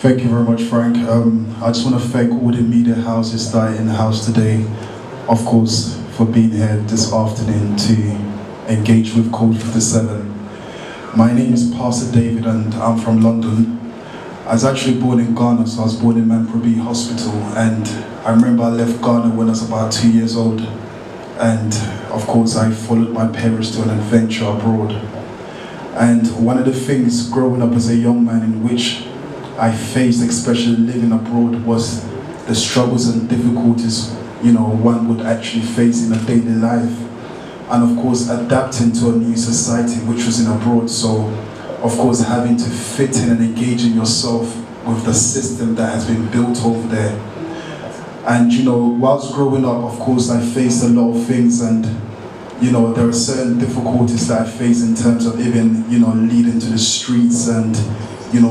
Thank you very much, Frank. I just want to thank all the media houses that are in the house today, of course, for being here this afternoon to engage with Code 57. My name is Pastor David and I'm from London. I was actually born in Ghana, so I was born in Manprobi Hospital, and I remember I left Ghana when I was about 2 years old, and of course I followed my parents to an adventure abroad. And one of the things growing up as a young man in which I faced, especially living abroad, was the struggles and difficulties, one would actually face in a daily life. And of course, adapting to a new society, which was in abroad. So, of course, having to fit in and engage in yourself with the system that has been built over there. And, whilst growing up, of course, I faced a lot of things, and, there are certain difficulties that I face in terms of even, leading to the streets and,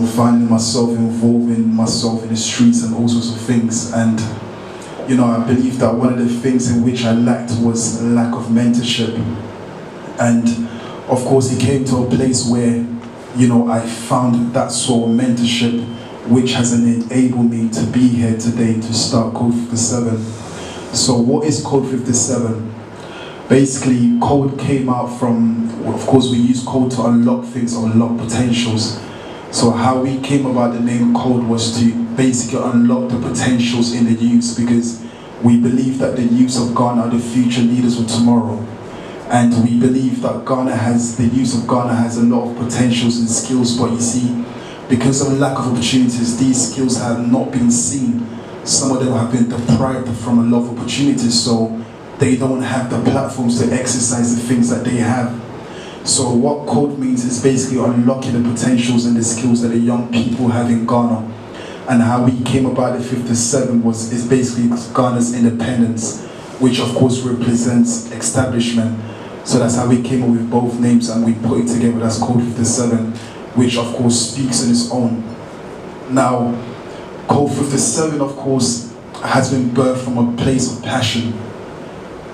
finding myself involving myself in the streets and all sorts of things. And, I believe that one of the things in which I lacked was a lack of mentorship. And, of course, it came to a place where, I found that sort of mentorship which has enabled me to be here today to start Code 57. So what is Code 57? Basically, Code came out from, of course, we use Code to unlock things, unlock potentials. So how we came about the name Code was to basically unlock the potentials in the youths, because we believe that the youths of Ghana are the future leaders of tomorrow. And we believe that the youth of Ghana has a lot of potentials and skills, but you see, because of lack of opportunities, these skills have not been seen. Some of them have been deprived from a lot of opportunities, so they don't have the platforms to exercise the things that they have. So what Code means is basically unlocking the potentials and the skills that the young people have in Ghana. And how we came about the 57 is basically Ghana's independence, which of course represents establishment. So that's how we came up with both names, and we put it together as Code 57, which of course speaks on its own. Now, Code 57 of course has been birthed from a place of passion.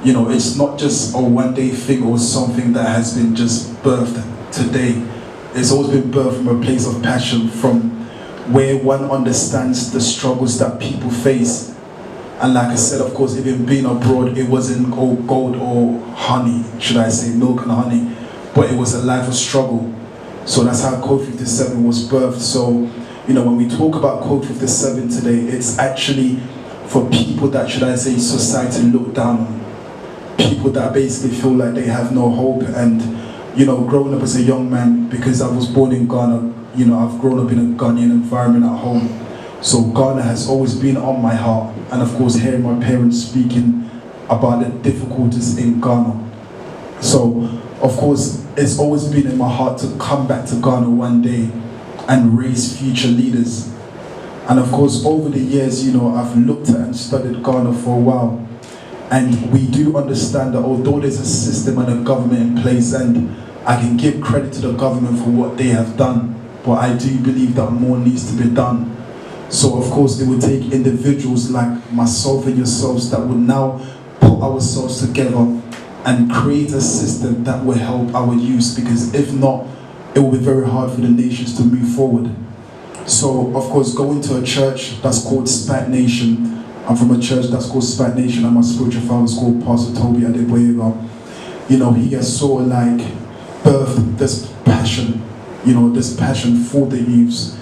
It's not just a one-day thing or something that has been just birthed today. It's always been birthed from a place of passion, from where one understands the struggles that people face. And like I said, of course, even being abroad, it wasn't all gold or honey, should I say, milk and honey, but it was a life of struggle. So that's how Code 57 was birthed. So, when we talk about Code 57 today, it's actually for people that, should I say, society look down on. People that basically feel like they have no hope. And, growing up as a young man, because I was born in Ghana, I've grown up in a Ghanaian environment at home. So Ghana has always been on my heart. And of course, hearing my parents speaking about the difficulties in Ghana. So, of course, it's always been in my heart to come back to Ghana one day and raise future leaders. And of course, over the years, I've looked at and studied Ghana for a while. And we do understand that although there's a system and a government in place, and I can give credit to the government for what they have done, but I do believe that more needs to be done. So of course it would take individuals like myself and yourselves that would now put ourselves together and create a system that will help our youth, because if not, it will be very hard for the nations to move forward. So of course, going to a church that's called Spat Nation, I'm from a church that's called Spat Nation, and my spiritual father is called Pastor Toby Adeboyega. He has sort of like birthed this passion, this passion for the youths.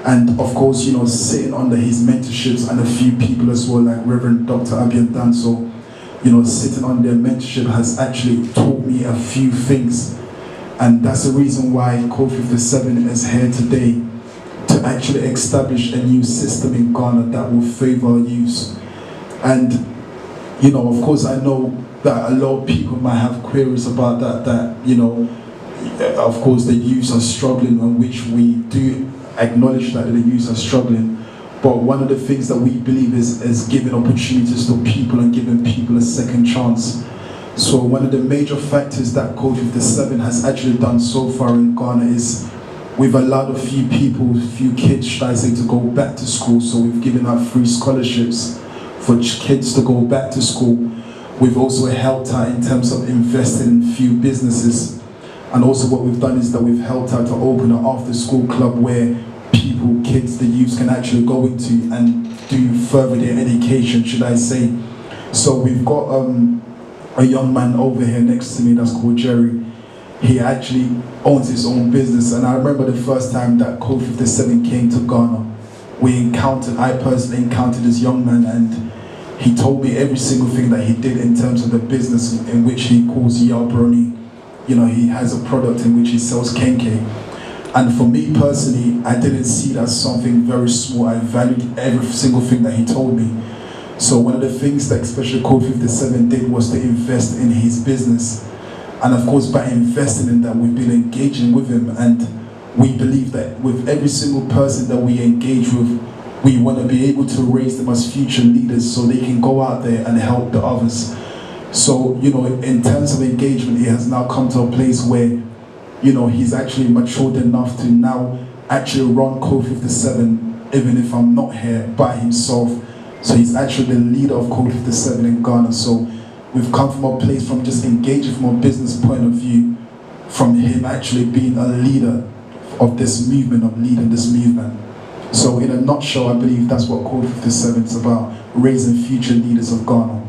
And of course, sitting under his mentorships and a few people as well, like Reverend Dr. Abian Danso, sitting on their mentorship has actually taught me a few things. And that's the reason why Code 57 is here today, to actually establish a new system in Ghana that will favor our youth. And, of course, I know that a lot of people might have queries about that, of course, the youth are struggling, on which we do acknowledge that the youth are struggling. But one of the things that we believe is giving opportunities to people and giving people a second chance. So one of the major factors that Code 57 has actually done so far in Ghana is we've allowed a few kids, should I say, to go back to school. So we've given out free scholarships for kids to go back to school. We've also helped out in terms of investing in few businesses. And also what we've done is that we've helped out to open an after-school club where people, kids, the youth can actually go into and do further their education, should I say. So we've got a young man over here next to me that's called Jerry. He actually owns his own business, and I remember the first time that Code 57 came to Ghana, I personally encountered this young man, and he told me every single thing that he did in terms of the business in which he calls Yalbroni. You know, he has a product in which he sells kenke. And for me personally, I didn't see that as something very small. I valued every single thing that he told me. So one of the things that especially Code 57 did was to invest in his business. And of course, by investing in that, we've been engaging with him, and we believe that with every single person that we engage with, we want to be able to raise them as future leaders so they can go out there and help the others. So, you know, in terms of engagement, he has now come to a place where, you know, he's actually matured enough to now actually run Code 57, even if I'm not here, by himself. So he's actually the leader of Code 57 in Ghana. So we've come from a place from just engaging from a business point of view, from him actually being a leader of this movement, of leading this movement. So in a nutshell, I believe that's what Code 57 is about, raising future leaders of Ghana.